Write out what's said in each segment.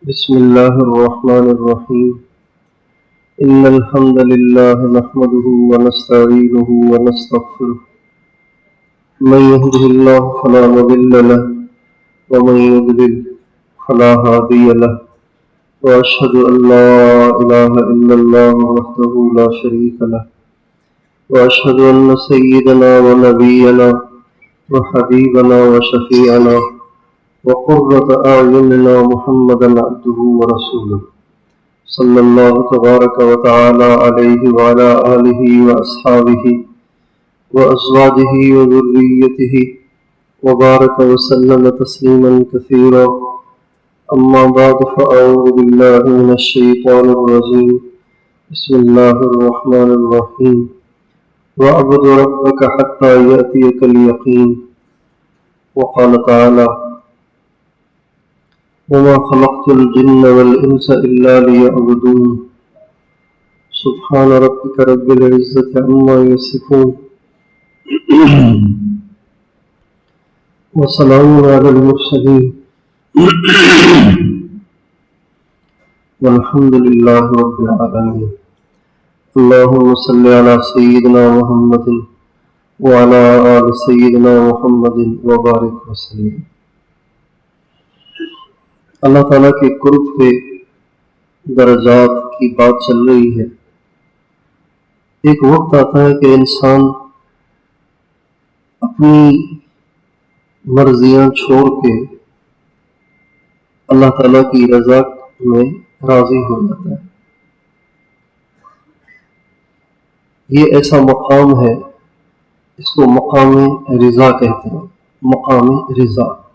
بسم الله الرحمن الرحيم إن الحمد لله نحمده ونستعينه ونستغفره من يهده الله فلا مضل له ومن يضلل فلا هادي له وأشهد أن لا إله إلا الله وحده لا شريك له وأشهد أن سيدنا ونبينا وحبيبنا وشفيعنا وقرة أعيننا محمدا عبده ورسوله صلى الله تبارك وتعالى عليه وعلى آله وأصحابه وأزواجه وذريته وبارك وسلم تسليما كثيرا أما بعد فأعوذ بالله من الشيطان الرجيم بسم الله الرحمن الرحيم وَاعْبُدْ رَبَّكَ حَتَّى يَأْتِيَكَ الْيَقِينُ وقال تعالى وَمَا خَلَقْتُ الْجِنَّ وَالْإِنسَ إِلَّا لِيَعْبُدُونِ سبحان ربك رب العزة عما يصفون وسلام على المرسلين والحمد لله رب العالمين اللهم صل على سيدنا محمد وعلى آل سيدنا محمد وبارك وسلم۔ اللہ تعالیٰ کے قرب کے درجات کی بات چل رہی ہے۔ ایک وقت آتا ہے کہ انسان اپنی مرضیاں چھوڑ کے اللہ تعالیٰ کی رضا میں راضی ہو جاتا ہے۔ یہ ایسا مقام ہے، اس کو مقام رضا کہتے ہیں۔ مقام رضا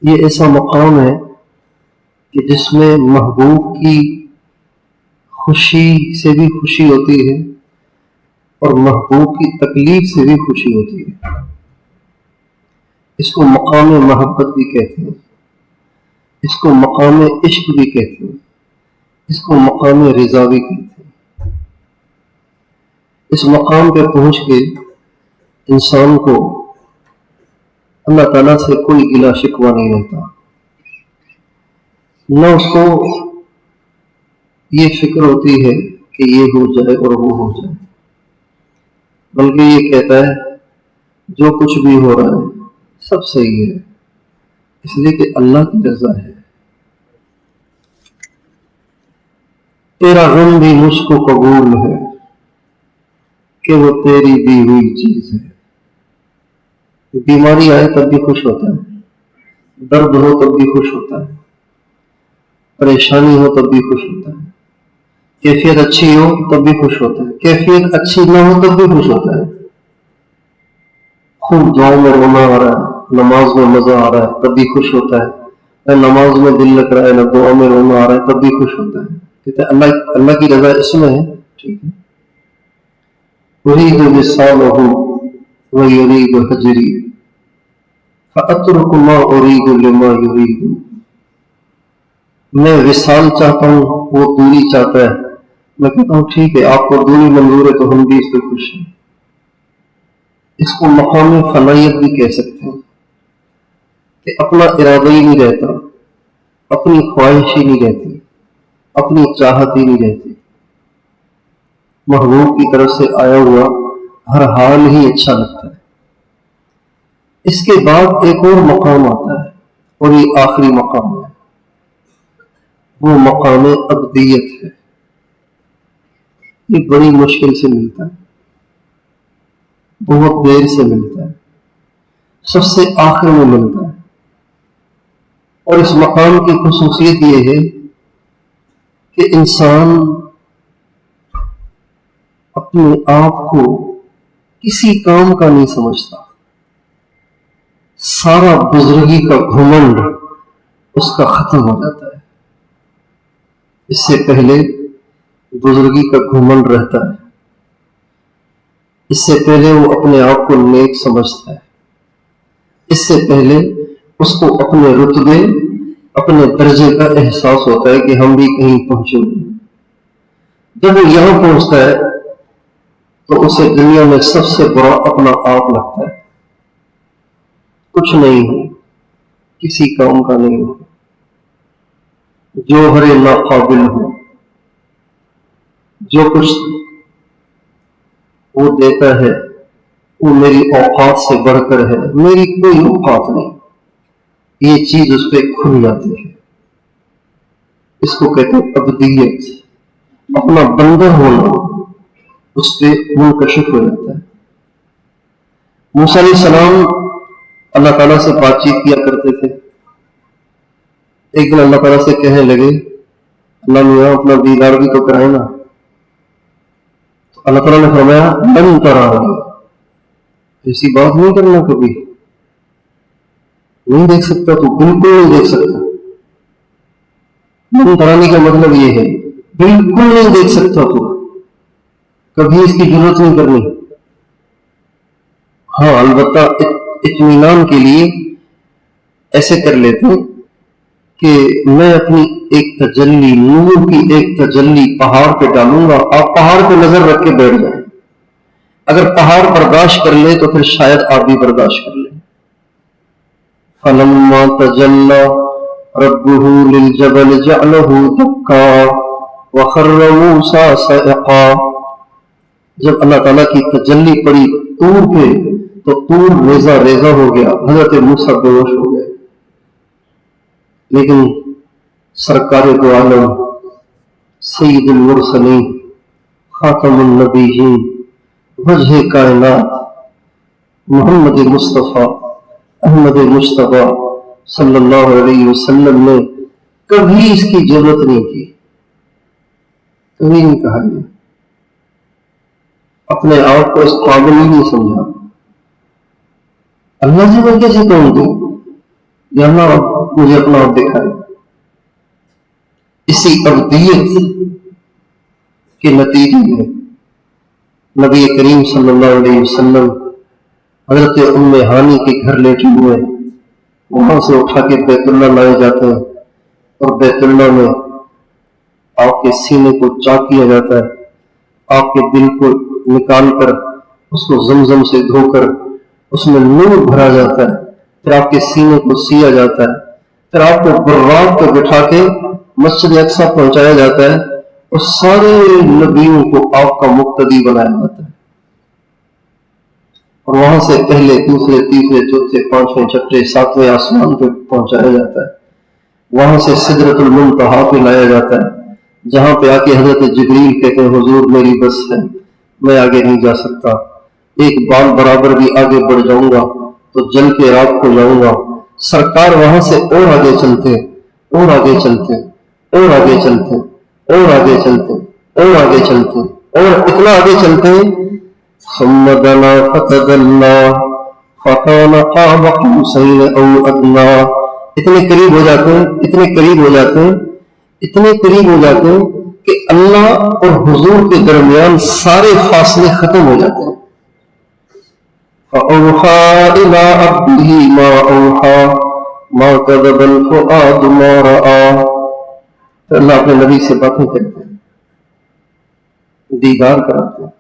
یہ ایسا مقام ہے کہ جس میں محبوب کی خوشی سے بھی خوشی ہوتی ہے اور محبوب کی تکلیف سے بھی خوشی ہوتی ہے۔ اس کو مقام محبت بھی کہتے ہیں، اس کو مقام عشق بھی کہتے ہیں، اس کو مقام رضا بھی کہتے ہیں۔ اس مقام پہ پہنچ کے انسان کو اللہ تعالیٰ سے کوئی گلہ شکوہ نہیں رہتا، نہ اس کو یہ فکر ہوتی ہے کہ یہ ہو جائے اور وہ ہو جائے، بلکہ یہ کہتا ہے جو کچھ بھی ہو رہا ہے سب صحیح ہے، اس لیے کہ اللہ کی رضا ہے۔ تیرا غم بھی مجھ کو قبول ہے کہ وہ تیری دی ہوئی چیز ہے۔ بیماری آئے تب بھی خوش ہوتا ہے، درد ہو تب بھی خوش ہوتا ہے، پریشانی ہو تب بھی خوش ہوتا ہے، کیفیت اچھی ہو تب بھی خوش ہوتا ہے، کیفیت اچھی نہ ہو تب بھی خوش ہوتا ہے۔ خوب دعاؤں میں رونا آ رہا ہے، نماز میں مزہ آ رہا ہے تب بھی خوش ہوتا ہے، نہ نماز میں دل لگ رہا ہے نہ دعا میں رونا آ رہا ہے تب بھی خوش ہوتا ہے۔ کہتے ہیں اللہ کی رضا اس میں ہے، ٹھیک ہے۔ أريد وصاله ويريد هجري فأترك ما أريد لما يريد۔ میں وصال چاہتا ہوں، وہ دوری چاہتا ہے، میں کہتا ہوں ٹھیک ہے، آپ کو دوری منظور ہے تو ہم بھی اس پہ خوش ہیں۔ اس کو مقام فنائیت بھی کہہ سکتے ہیں کہ اپنا ارادہ ہی نہیں رہتا، اپنی خواہش ہی نہیں رہتی، اپنی چاہت ہی نہیں رہتی، محبوب کی طرف سے آیا ہوا ہر حال ہی اچھا لگتا ہے۔ اس کے بعد ایک اور مقام آتا ہے اور یہ آخری مقام ہے، وہ مقام ابدیت ہے۔ یہ بڑی مشکل سے ملتا ہے، بہت دیر سے ملتا ہے، سب سے آخر میں ملتا ہے۔ اور اس مقام کی خصوصیت یہ ہے کہ انسان اپنے آپ کو کسی کام کا نہیں سمجھتا، سارا بزرگی کا گھمنڈ اس کا ختم ہو جاتا ہے۔ اس سے پہلے بزرگی کا گھمنڈ رہتا ہے، اس سے پہلے وہ اپنے آپ کو نیک سمجھتا ہے، اس سے پہلے اس کو اپنے رتبے اپنے درجے کا احساس ہوتا ہے کہ ہم بھی کہیں پہنچے ہوئے۔ جب وہ یہاں پہنچتا ہے تو اسے دنیا میں سب سے برا اپنا آپ لگتا ہے، کچھ نہیں ہو، کسی کام کا نہیں ہو۔ جوہر ناقابل ہوں، جو کچھ وہ دیتا ہے وہ میری اوقات سے بڑھ کر ہے، میری کوئی اوقات نہیں، یہ چیز اس پہ کھل جاتی ہے۔ اس کو کہتے ہیں ابدیت، اپنا بندہ ہونا اس پہ منکشف ہو جاتا ہے۔ موسیٰ علیہ السلام اللہ تعالیٰ سے بات چیت کیا کرتے تھے۔ ایک دن اللہ تعالیٰ سے کہنے لگے اللہ میاں اپنا دیدار بھی تو کرائے نا۔ تو اللہ تعالیٰ نے فرمایا لن ترانی، ایسی بات نہیں کرنا، کبھی نہیں دیکھ سکتا تو، بالکل نہیں دیکھ سکتا۔ لن ترانی کا مطلب یہ ہے بالکل نہیں دیکھ سکتا تو، کبھی اس کی ضرورت نہیں کرنی۔ ہاں البتہ اطمینان کے لیے ایسے کر لیتے ہیں کہ میں اپنی ایک تجلی، نور کی ایک تجلی پہاڑ پہ ڈالوں گا، آپ پہاڑ پہ نظر رکھ کے بیٹھ جائیں، اگر پہاڑ برداشت کر لے تو پھر شاید آپ بھی برداشت کر لیں۔ فَلَمَّا تَجَلَّى رَبُّهُ لِلْجَبَلِ جَعَلَهُ دَكًّا وَخَرَّ مُوسَىٰ صَعِقًا، جب اللہ تعالیٰ کی تجلی پڑی طور پہ تو طور ریزہ ریزہ ہو گیا، حضرت موسیٰ بے ہوش ہو گئے۔ لیکن سرکار دو عالم، سید المرسلین، خاتم النبیین، وجہ کائنات، محمد مصطفیٰ احمد مصطفیٰ صلی اللہ علیہ وسلم نے کبھی اس کی ضرورت نہیں کی، کبھی نہیں کہا یہ، اپنے آپ کو اس قابل ہی نہیں سمجھا۔ اللہ سے میں کیسے کہوں گی یا اللہ مجھے اپنا آپ دکھائے۔ اسی ابدیت کے نتیجے میں نبی کریم صلی اللہ علیہ وسلم حضرت ام ہانی کے گھر لیٹے ہوئے، وہاں سے اٹھا کے بیت اللہ لائے جاتے ہیں، اور بیت اللہ میں آپ کے سینے کو چاک کیا جاتا ہے، آپ کے دل کو نکال کر اس کو زمزم سے دھو کر اس میں نور بھرا جاتا ہے، پھر آپ کے سینے کو سیا جاتا ہے، پھر آپ کو براق پہ بٹھا کے مسجد اقصی پہنچایا جاتا ہے، اور سارے نبیوں کو آپ کا مقتدی بنایا جاتا ہے، اور وہاں سے پہلے دوسرے تیسرے چوتھے پانچویں چھٹے ساتویں آسمان پہ پہنچایا جاتا ہے، وہاں سے سدرۃ المنتہا پہ لایا جاتا ہے، جہاں پہ آ کے حضرت جبریل کہتے ہیں حضور میری بس ہے، میں آگے نہیں جا سکتا، ایک بال برابر بھی آگے بڑھ جاؤں گا تو جل کے رات کو جاؤں گا۔ سرکار وہاں سے اور آگے چلتے، اور آگے چلتے، اور آگے چلتے، اور آگے چلتے، اور آگے چلتے، اور اتنا آگے چلتے ثم دنا فتدلى فكان قاب قوسين او ادنى، اتنے قریب ہو جاتے ہیں، اتنے قریب ہو جاتے ہیں، اتنے قریب ہو جاتے ہیں کہ اللہ اور حضور کے درمیان سارے فاصلے ختم ہو جاتے ہیں۔ فأوحى إلى عبده ما أوحى ما كذب الفؤاد ما رأى، اللہ اپنے نبی سے باتیں کرتے ہیں، دیدار کراتے ہیں۔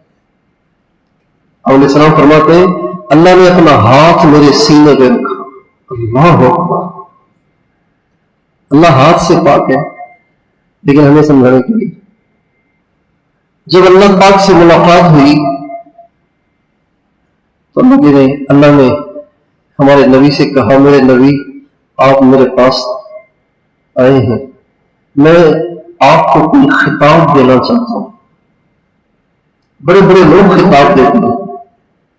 علیہ السلام فرماتے ہیں اللہ نے اپنا ہاتھ میرے سینے پہ رکھا، اللہ اکبر، اللہ ہاتھ سے پاک ہے، لیکن ہمیں سمجھانے کے لیے جب اللہ پاک سے ملاقات ہوئی تو اللہ نے ہمارے نبی سے کہا میرے نبی آپ میرے پاس آئے ہیں، میں آپ کو کوئی خطاب دینا چاہتا ہوں۔ بڑے بڑے لوگ خطاب دیتے ہیں،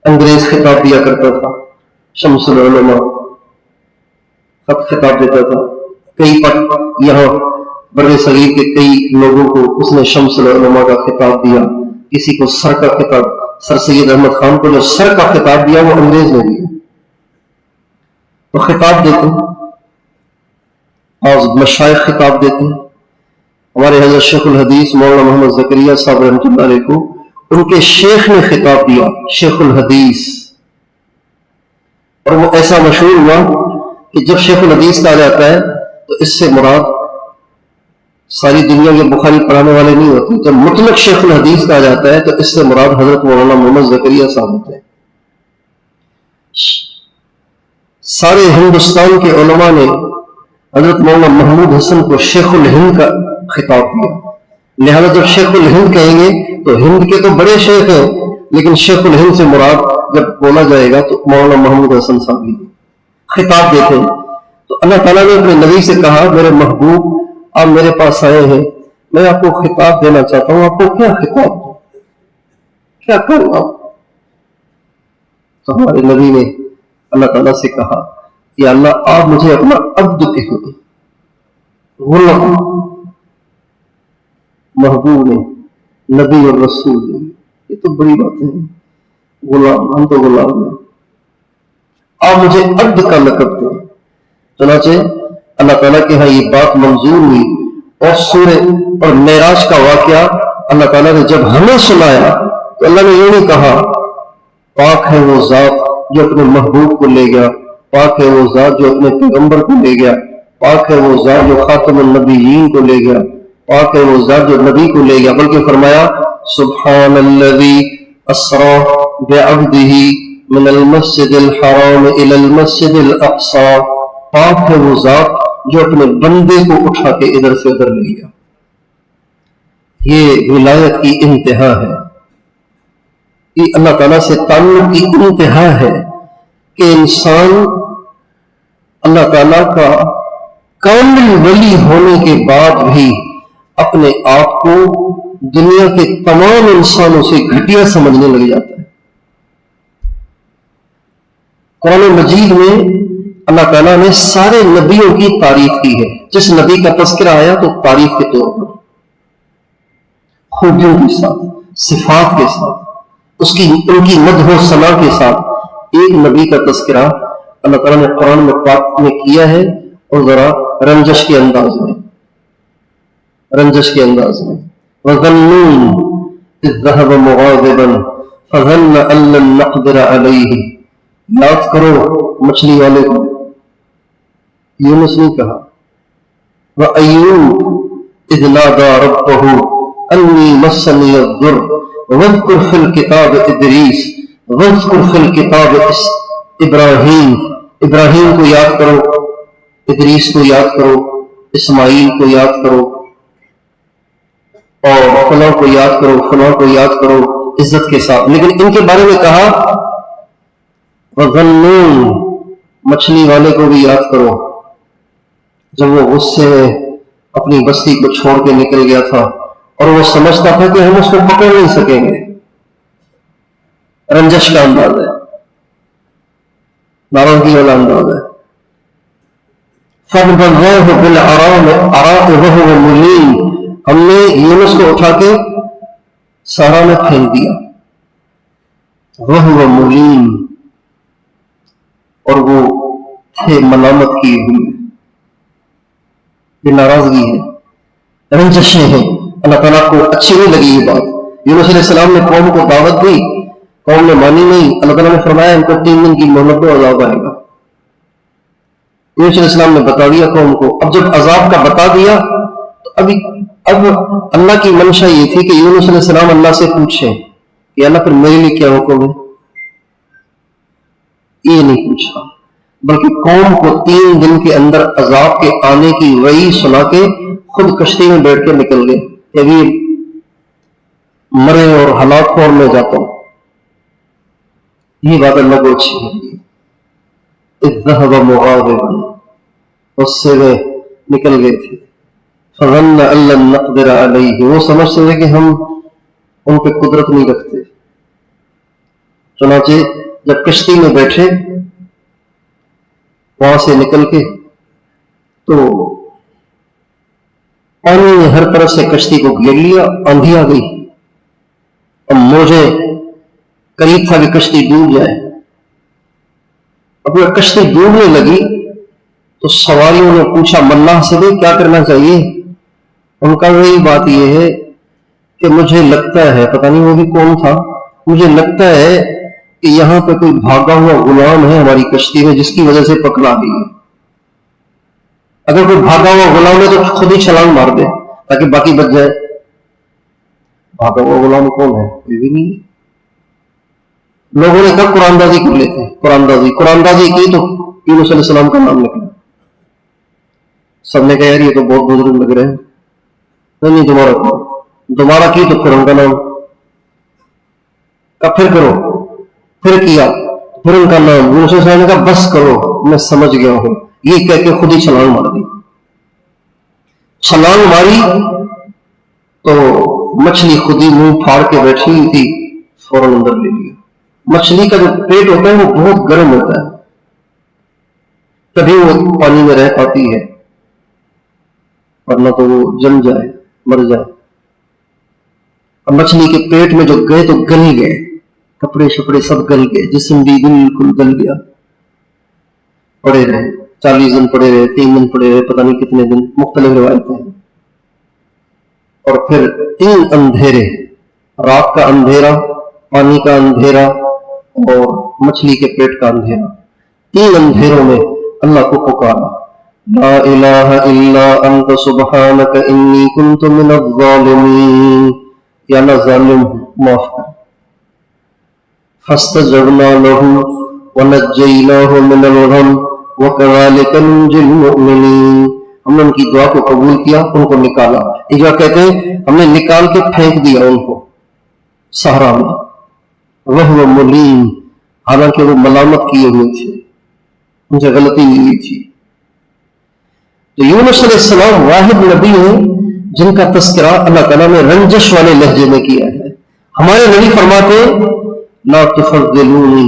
انگریز خطاب دیا کرتا تھا، شمس العلماء خطاب دیتا تھا، کئی پٹ یہاں بر صغیر کے کئی لوگوں کو اس نے شمس العلماء کا خطاب دیا، کسی کو سر کا خطاب، سر سید احمد خان کو جو سر کا خطاب دیا وہ انگریز نے دیا، تو خطاب دیتے ہیں، آج مشائخ خطاب دیتے ہیں۔ ہمارے حضرت شیخ الحدیث مولانا محمد زکریا صاحب رحمۃ اللہ علیہ کو ان کے شیخ نے خطاب دیا، شیخ الحدیث، اور وہ ایسا مشہور ہوا کہ جب شیخ الحدیث کہا جاتا ہے تو اس سے مراد ساری دنیا کے بخاری پڑھانے والے نہیں ہوتے، جب مطلق شیخ الحدیث کہا جاتا ہے تو اس سے مراد حضرت مولانا محمد زکریا صاحب ہوتے ہیں۔ سارے ہندوستان کے علماء نے حضرت مولانا محمود حسن کو شیخ الہند کا خطاب دیا. لہذا جب شیخ الہند کہیں گے تو ہند کے تو بڑے شیخ ہیں، لیکن شیخ الہند سے مراد جب بولا جائے گا تو مولانا محمود حسن صاحب ہی خطاب دیتے ہیں. تو اللہ تعالیٰ نے اپنے نبی سے کہا میرے محبوب آپ میرے پاس آئے ہیں، میں آپ کو خطاب دینا چاہتا ہوں، آپ کو کیا خطاب دوں، کیا کروں آپ؟ تو ہمارے نبی نے اللہ تعالیٰ سے کہا کہ اللہ آپ مجھے اپنا عبد کہو، غلام. محبوب نے، نبی اور رسول نے، یہ تو بڑی باتیں ہیں. غلام، ہم تو غلام ہیں، آپ مجھے عبد کا لقب دیں. چنانچہ اللہ تعالیٰ کے ہاں یہ بات منظور ہوئی، اور سورہ اور معراج کا واقعہ اللہ تعالیٰ نے جب ہمیں سنایا تو اللہ نے یہ نہیں کہا پاک ہے وہ ذات جو اپنے محبوب کو لے گیا، پاک ہے وہ ذات جو اپنے پیغمبر کو لے گیا، پاک ہے وہ ذات جو خاتم النبیین کو لے گیا، پاک ہے وہ ذات جو نبی کو لے گیا، بلکہ فرمایا سبحان الذی اسری بعبدہ من المسجد الحرام الی المسجد الاقصی، پاک ہے وہ ذات جو اپنے بندے کو اٹھا کے ادھر سے ادھر لے گیا. یہ ولایت کی انتہا ہے، یہ اللہ تعالیٰ سے تعلق کی انتہا ہے کہ انسان اللہ تعالیٰ کا کامل ولی ہونے کے بعد بھی اپنے آپ کو دنیا کے تمام انسانوں سے گھٹیا سمجھنے لگ جاتا ہے. قرآن مجید میں اللہ تعالیٰ نے سارے نبیوں کی تعریف کی ہے. جس نبی کا تذکرہ آیا تو تعریف کے طور پر، خوبیوں کے ساتھ، صفات کے ساتھ، ان کی مدح و ثنا کے ساتھ ایک نبی کا تذکرہ اللہ تعالیٰ نے قرآن میں پاک میں کیا ہے، اور ذرا رنجش کے انداز میں. وَظَنُّونَ إِذْ ذَهَبَ مُغَاضِبًا فَظَنَّ أَن لَّن نَّقْدِرَ عَلَيْهِ. یاد کرو مچھلی والے کو، یونس نے کہا وَأَيُّوبَ إِذْ نَادَىٰ رَبَّهُ أَنِّي مَسَّنِيَ الضُّرُّ وَاذْكُرْ فِي الْكِتَابِ إِدْرِيسَ وَاذْكُرْ فِي الْكِتَابِ إِبْرَاہِيمَ. ابراہیم کو یاد کرو، ادریس کو یاد کرو، اسماعیل کو یاد کرو، اور فلاں کو یاد کرو، فلاں کو یاد کرو عزت کے ساتھ. لیکن ان کے بارے میں کہا وَظَنُّونَ، مچھلی والے کو بھی یاد کرو جب وہ غصے میں اپنی بستی کو چھوڑ کے نکل گیا تھا اور وہ سمجھتا تھا کہ ہم اس کو پکڑ نہیں سکیں گے. رنجش کا انداز ہے، ناراضگی والا انداز ہے. فَنَبَذْنَاهُ بِالْعَرَاءِ وَهُوَ مُلِيمٌ، ہم نے یونس کو اٹھا کے صحرا میں پھینک دیا. وَهُوَ مُلِيمٌ، اور وہ تھے ملامت کیے ہوئے. یہ ناراضگی ہے، رنجشیں ہیں. اللہ تعالیٰ کو اچھی نہیں لگی یہ بات. یونس علیہ السلام نے قوم کو دعوت دی، قوم نے مانی نہیں. اللہ تعالیٰ نے فرمایا ان کو 3 دن کی مہلت دو، عذاب آئے گا. یونس علیہ السلام نے بتا دیا قوم کو. اب جب عذاب کا بتا دیا تو اب اللہ کی منشا یہ تھی کہ یونس علیہ السلام اللہ سے پوچھیں کہ اللہ پھر میرے لیے کیا حکم ہے. یہ نہیں پوچھا، بلکہ قوم کو 3 دن کے اندر عذاب کے آنے کی وعید سنا کے خود کشتی میں بیٹھ کے نکل گئے کہ ابھی مرے اور ہلاک ہو اور میں جاتا ہوں. یہ بات اللہ کو اچھی لگی. اذ ذهب مغاضبا، اس سے وہ نکل گئے تھے. فظن ان لن نقدر علیہ، وہ سمجھتے تھے کہ ہم ان پہ قدرت نہیں رکھتے. چنانچہ جب کشتی میں بیٹھے وہاں سے نکل کے تو پانی نے ہر طرف سے کشتی کو گھیر لیا، آندھی آ گئی. اب موجیں قریب تھا کہ کشتی ڈوب جائے. اب جب کشتی ڈوبنے لگی تو سواریوں نے پوچھا ملا سے بھی کیا کرنا چاہیے. ان کا وہی بات یہ ہے کہ مجھے لگتا ہے، پتہ نہیں وہ بھی کون تھا، مجھے لگتا ہے کہ یہاں پہ کوئی بھاگا ہوا غلام ہے ہماری کشتی میں جس کی وجہ سے پکڑا گئی ہے. اگر کوئی بھاگا ہوا غلام ہے تو خود ہی چھلانگ مار دے تاکہ باقی بچ جائے. بھاگا ہوا غلام کون ہے؟ کوئی بھی نہیں. لوگوں نے کب قرآن دازی کر لیتے ہیں، قرآن دازی کی تو یونس علیہ السلام کا نام نکلا. سب نے کہا یار یہ تو بہت بزرگ لگ رہے ہیں. نہیں دوبارہ کرو. دوبارہ کی تو پھر ان کا نام کا پھر کرو. پھر کیا پھر ان کا نام. یونس علیہ السلام نے کہا بس کرو میں سمجھ گیا ہوں. یہ کہہ کے خود ہی چھلانگ مار دی. چھلانگ ماری تو مچھلی خود ہی منہ پھاڑ کے بیٹھی ہوئی تھی, فوراً اندر لے لیا. مچھلی کا جو پیٹ ہوتا ہے وہ بہت گرم ہوتا ہے, تبھی وہ پانی میں رہ پاتی ہے, ورنہ تو وہ جم جائے مر جائے. اور مچھلی کے پیٹ میں جو گئے تو گل گئے, کپڑے شپڑے سب گل گئے, جسم بھی بالکل گل گیا. پڑے رہے 40 دن پڑے رہے, 3 دن پڑے رہے, پتہ نہیں کتنے دن, مختلف روایتیں ہیں. اور پھر 3 اندھیرے, رات کا اندھیرا, پانی کا اندھیرا اور مچھلی کے پیٹ کا اندھیرا, 3 اندھیروں میں اللہ کو پکارا, لا الہ الا انت سبحانک انی کنت من الظالمین, یا اللہ ظالم ہوں معاف کر. فاستجبنا له ونجیناہ من الغم وکذالک ننجی المؤمنین. ہم نے ان کی دعا کو قبول کیا, ان کو نکالا. ایک بار کہتے ہیں ہم نے نکال کے پھینک دیا ان کو صحرا میں, وہ ملیم, حالانکہ وہ ملامت کیے ہوئے تھے, ان سے غلطی ہوئی تھی. تو یونس علیہ السلام واحد نبی ہیں جن کا تذکرہ اللہ تعالیٰ نے رنجش والے لہجے میں کیا ہے. ہمارے نبی فرماتے لا تفضلونی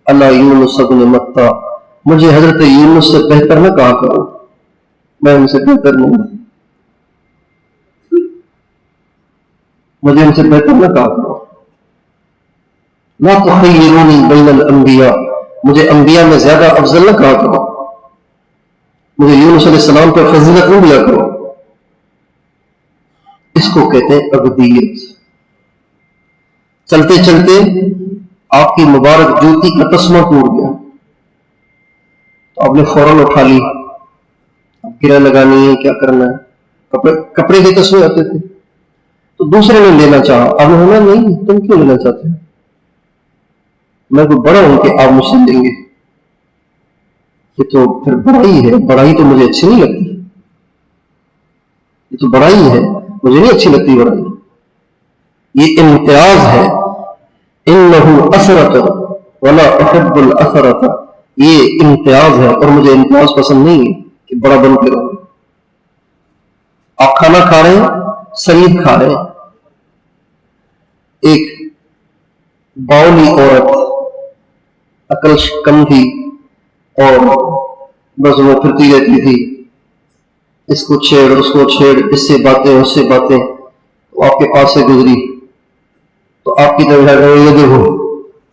علی یونس بن متی, مجھے حضرت یونس سے بہتر نہ کہا کرو, میں ان سے بہتر نہیں ہوں, مجھے ان سے بہتر نہ کہا کرو. لا تخیرونی بین الانبیاء, مجھے انبیاء میں زیادہ افضل نہ کہا کرو, مجھے یونس علیہ السلام پر فضیلت نہ دیا کرو. اس کو کہتے ہیں عبودیت. چلتے چلتے آپ کی مبارک جوتی کا تسمہ ٹوٹ گیا, تو آپ نے فوراً اٹھا لی, گرہ لگانی ہے, کیا کرنا ہے. کپڑے کے تسمے آتے تھے تو دوسرے نے لینا چاہا, آپ نے بولا نہیں تم کیوں لینا چاہتے ہو, میں کوئی بڑا ہوں کہ آپ مجھ سے لیں گے, یہ تو پھر بڑائی ہے, بڑائی تو مجھے اچھی نہیں لگتی, یہ تو بڑائی ہے, مجھے نہیں اچھی لگتی بڑائی, یہ امتیاز ہے. انہ اثرت ولا احب الاثرت, یہ امتیاز ہے اور مجھے امتیاز پسند نہیں ہے کہ بڑا بن کے رہو. آپ کھانا کھا رہے ہیں, سرید کھا رہے ہیں, ایک باؤلی عورت عقل کم تھی اور بس وہ پھرتی رہتی تھی, اس کو چھیڑ اس کو چھیڑ, اس سے باتیں اس سے باتیں, تو آپ کے پاس سے گزری تو آپ کی طرف یہ دیکھو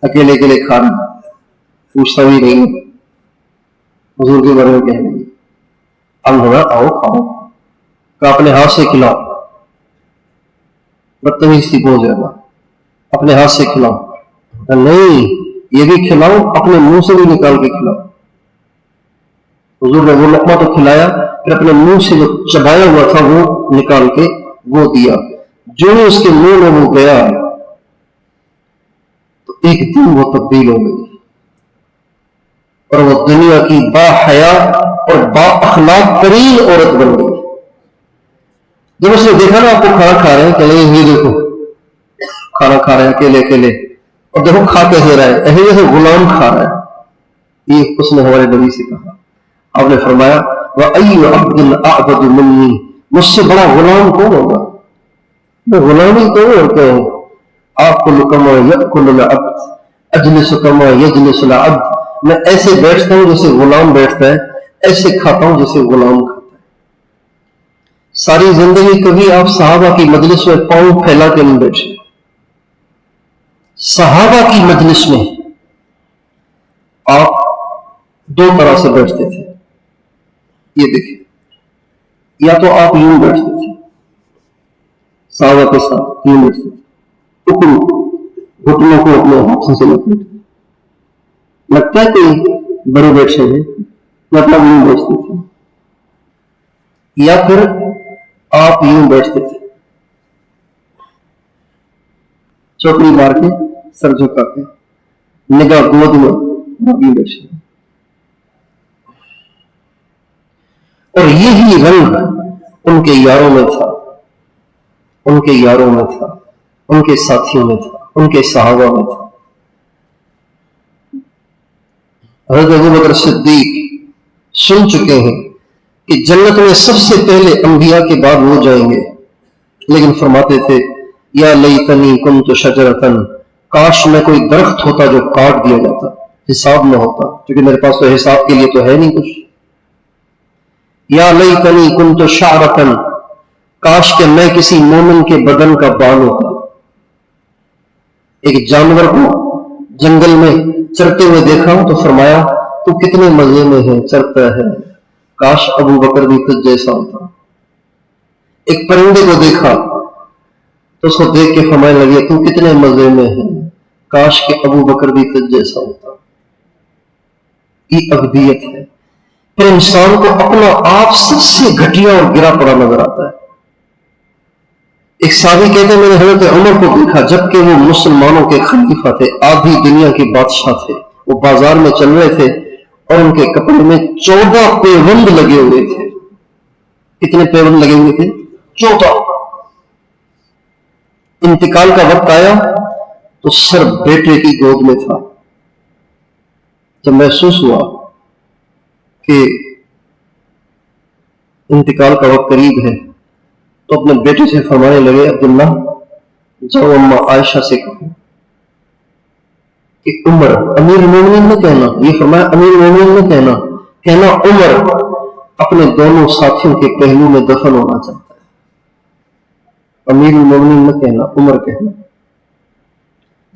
اکیلے اکیلے کھا رہا, پوچھتا بھی نہیں, حضور کے بارے میں کہنے لگی, ہم ہونا آؤ کھاؤ, کہ اپنے ہاتھ سے کھلاؤ, بدتمیز تھی بہت زیادہ, اپنے ہاتھ سے کھلاؤ, نہیں یہ بھی کھلاؤ, اپنے منہ سے بھی نکال کے کھلاؤ. حضور نے وہ لقمہ تو کھلایا, پھر اپنے منہ سے جو چبایا ہوا تھا وہ نکال کے وہ دیا. جو اس کے منہ میں وہ گیا تو ایک دن وہ تبدیل ہو گئی اور وہ دنیا کی با حیا اور با اخلاق ترین عورت بن گئی. جب اس نے دیکھا نا آپ کو کھانا کھا رہے ہیں, کہ یہ دیکھو کھانا کھا رہے ہیں اکیلے اکیلے, اور دیکھو کھا کیسے رہا ہے, ایسے جیسے غلام کھا رہا ہے. یہ اس نے ہمارے نبی سے کہا. آپ نے فرمایا وَأَيُّ عَبْدٍ أَعْبَدُ مِنِّي, مجھ سے بڑا غلام کون ہوگا, میں غلامی کون ہوتے ہیں. آپ کو لکما یأکل العبد اجلس کما یجلس العبد, میں ایسے بیٹھتا ہوں جیسے غلام بیٹھتا ہے, ایسے کھاتا ہوں جیسے غلام کھاتا ہے. ساری زندگی کبھی آپ صحابہ کی مجلس میں پاؤں پھیلا کے نہیں بیٹھے. صحابہ کی مجلس میں آپ 2 طرح سے بیٹھتے تھے. یہ دیکھیں, یا تو آپ یوں بیٹھتے تھے, صحابہ کے ساتھ یوں بیٹھتے تھے, گھٹنوں کو اپنے ہاتھوں سے لپیٹتے, لگتا ہے کہ بڑے بیٹھے ہیں, مطلب یوں بیٹھتے تھے. یا پھر آپ یوں بیٹھتے تھے, چوکڑی مار کے سر جھکا کے, نگاہ گود میں آپ یوں بیٹھے. اور یہی رنگ ان کے یاروں میں تھا، ان کے یاروں میں تھا، ان کے ساتھیوں میں تھا، ان کے صحابہ میں تھا۔ حضرت ابوبکر صدیق سن چکے ہیں کہ جنت میں سب سے پہلے انبیاء کے بعد وہ جائیں گے، لیکن فرماتے تھے یا لیتنی کنت شجرتن، کاش میں کوئی درخت ہوتا جو کاٹ دیا جاتا، حساب نہ ہوتا، کیونکہ میرے پاس تو حساب کے لیے تو ہے نہیں کچھ۔ یا لیتنی کنت شعرتن، کاش کہ میں کسی مومن کے بدن کا بال ہوتا۔ ایک جانور کو جنگل میں چرتے ہوئے دیکھا تو فرمایا تو کتنے مزے میں ہے، چرتا ہے، کاش ابو بکر بھی تجھ جیسا ہوتا۔ ایک پرندے کو دیکھا تو اس کو دیکھ کے فرمانے لگے تو کتنے مزے میں ہے، کاش کہ ابو بکر بھی تجھ جیسا ہوتا۔ یہ ابدیت ہے۔ پھر انسان کو اپنا آپ سب سے گھٹیا اور گرا پڑا نظر آتا ہے۔ ایک صحابی کہتے ہیں میں نے حضرت عمر کو دیکھا جبکہ وہ مسلمانوں کے خلیفہ تھے، آدھی دنیا کے بادشاہ تھے، وہ بازار میں چل رہے تھے اور ان کے کپڑے میں 14 پیوند لگے ہوئے تھے۔ کتنے پیوند لگے ہوئے تھے؟ 14۔ انتقال کا وقت آیا تو سر بیٹے کی گود میں تھا۔ جب محسوس ہوا کہ انتقال کا وقت قریب ہے تو اپنے بیٹے سے فرمانے لگے عبداللہ جاؤ اماں عائشہ سے کہو کہ عمر امیر المومنین نہ کہنا، یہ فرمایا امیر المومنین نہ کہنا، کہنا عمر اپنے دونوں ساتھیوں کے پہلو میں دفن ہونا چاہتا ہے۔ امیر المومنین نہ کہنا، عمر کہنا۔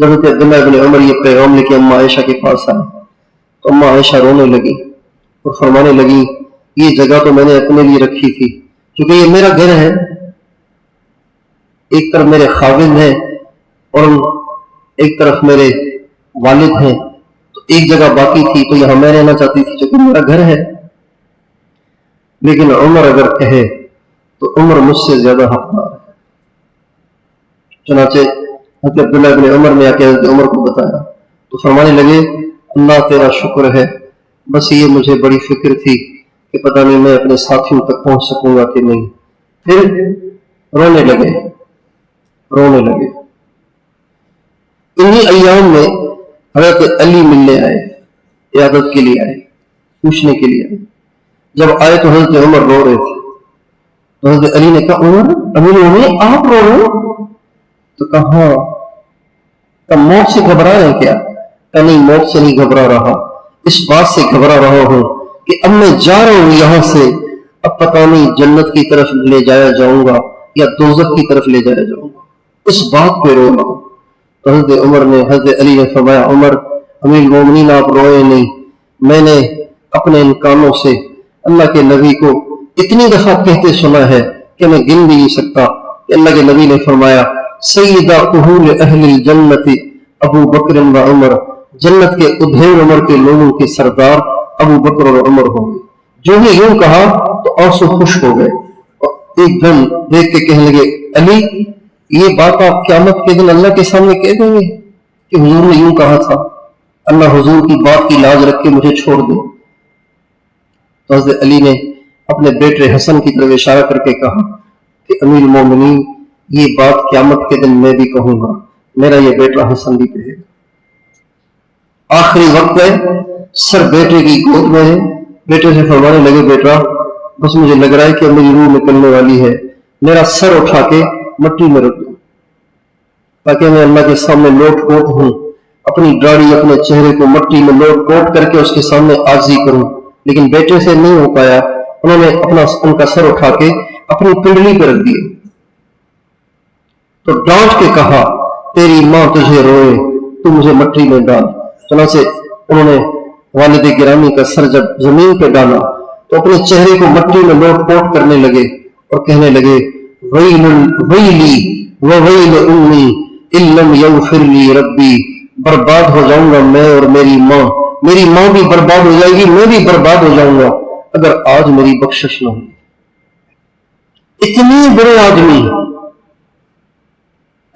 حضرت عبداللہ ابن عمر یہ پیغام لے کے اماں عائشہ کے پاس آئے تو اماں عائشہ رونے لگی اور فرمانے لگی یہ جگہ تو میں نے اپنے لیے رکھی تھی، کیونکہ یہ میرا گھر ہے، ایک طرف میرے خاوند ہیں اور ایک طرف میرے والد ہیں، تو ایک جگہ باقی تھی تو یہاں میں رہنا چاہتی تھی کیونکہ میرا گھر ہے۔ لیکن عمر اگر کہے تو عمر مجھ سے زیادہ حقدار ہے۔ چنانچہ حضرت عبداللہ بن عمر نے آ کے حضرت عمر کو بتایا تو فرمانے لگے اللہ تیرا شکر ہے، بس یہ مجھے بڑی فکر تھی کہ پتہ نہیں میں اپنے ساتھیوں تک پہنچ سکوں گا کہ نہیں۔ پھر رونے لگے۔ انہی ایام میں حضرت علی ملنے آئے، عیادت کے لیے آئے، پوچھنے کے لیے آئے۔ جب آئے تو حضرت عمر رو رہے تھے تو حضرت علی نے کہا عمر امیر المومنین آپ رو رہے ہو؟ تو کہا ہاں، موت سے گھبرا ہے کیا؟ کہ نہیں موت سے نہیں گھبرا رہا، اس بات سے گھبرا رہا ہوں کہ اب میں جا رہا ہوں یہاں سے، اب پتہ نہیں جنت کی طرف لے جایا جاؤں گا یا دوزخ کی طرف لے جایا جاؤں گا، اس بات پہ رو رہا ہوں۔ تو حضرت علی نے فرمایا عمر امیر المومنین آپ روئے نہیں، میں نے اپنے ان کانوں سے اللہ کے نبی کو اتنی دفعہ کہتے سنا ہے کہ میں گن بھی نہیں سکتا کہ اللہ کے نبی نے فرمایا سیدہ کہول اہل الجنت ابو بکر و عمر، جنت کے ادھیر عمر کے لوگوں کے سردار ابو بکر اور عمر ہوں گے۔ جو ہی یوں کہا تو آنسو خشک ہو گئے اور ایک دم دیکھ کے کہنے لگے علی یہ بات آپ قیامت کے دن اللہ کے سامنے کہہ دیں گے کہ حضور نے یوں کہا تھا، اللہ حضور کی بات کی لاج رکھ کے مجھے چھوڑ دے۔ تو حضرت علی نے اپنے بیٹے حسن کی طرف اشارہ کر کے کہا کہ امیر المومنین یہ بات قیامت کے دن میں بھی کہوں گا، میرا یہ بیٹا حسن بھی کہے گا۔ آخری وقت ہے، سر بیٹے کی گود میں ہے، بیٹے سے فرمانے لگے بیٹا بس مجھے لگ رہا ہے کہ میری روح نکلنے والی ہے، میرا سر اٹھا کے مٹی میں رکھ دو تاکہ میں اللہ کے سامنے لوٹ پوٹ ہوں، اپنی داڑھی اپنے چہرے کو مٹی میں لوٹ پوٹ کر کے اس کے سامنے عاجزی کروں۔ لیکن بیٹے سے نہیں ہو پایا، انہوں نے ان کا سر اٹھا کے اپنی پنڈلی پہ رکھ دیے۔ تو ڈانٹ کے کہا تیری ماں تجھے روئے، تو مجھے مٹی میں ڈال۔ چنانچہ انہوں نے والد گرامی کا سر جب زمین پہ ڈالا تو اپنے چہرے کو مٹی میں لوٹ پوٹ کرنے لگے اور کہنے لگے ویلی وویل امی ان لم یغفر لی ربی، برباد ہو جاؤں گا میں اور میری ماں بھی برباد ہو جائے گی، میں بھی برباد ہو جاؤں گا اگر آج میری بخشش نہ ہو۔ اتنے بڑے آدمی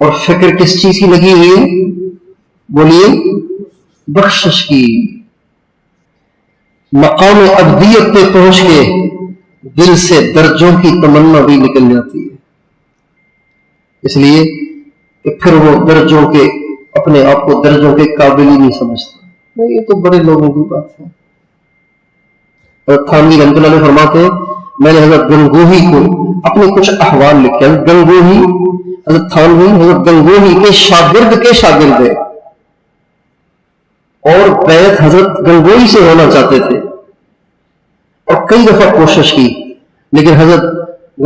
اور فکر کس چیز کی لگی ہوئی ہے؟ بولیے بخشش کی۔ مقام ابدیت پہ پہنچ کے دل سے درجوں کی تمنا بھی نکل جاتی ہے، اس لیے کہ پھر وہ درجوں کے اپنے آپ کو درجوں کے قابل ہی نہیں سمجھتا۔ نہیں، یہ تو بڑے لوگوں کی بات ہے۔ تھانوی رحمۃ اللہ علیہ فرماتے ہیں میں نے حضرت گنگوہی کو اپنے کچھ احوال لکھے۔ حضرت گنگوہی، حضرت تھانوی حضرت گنگوہی کے شاگرد ہے اور بیعت حضرت گنگوہی سے ہونا چاہتے تھے اور کئی دفعہ کوشش کی، لیکن حضرت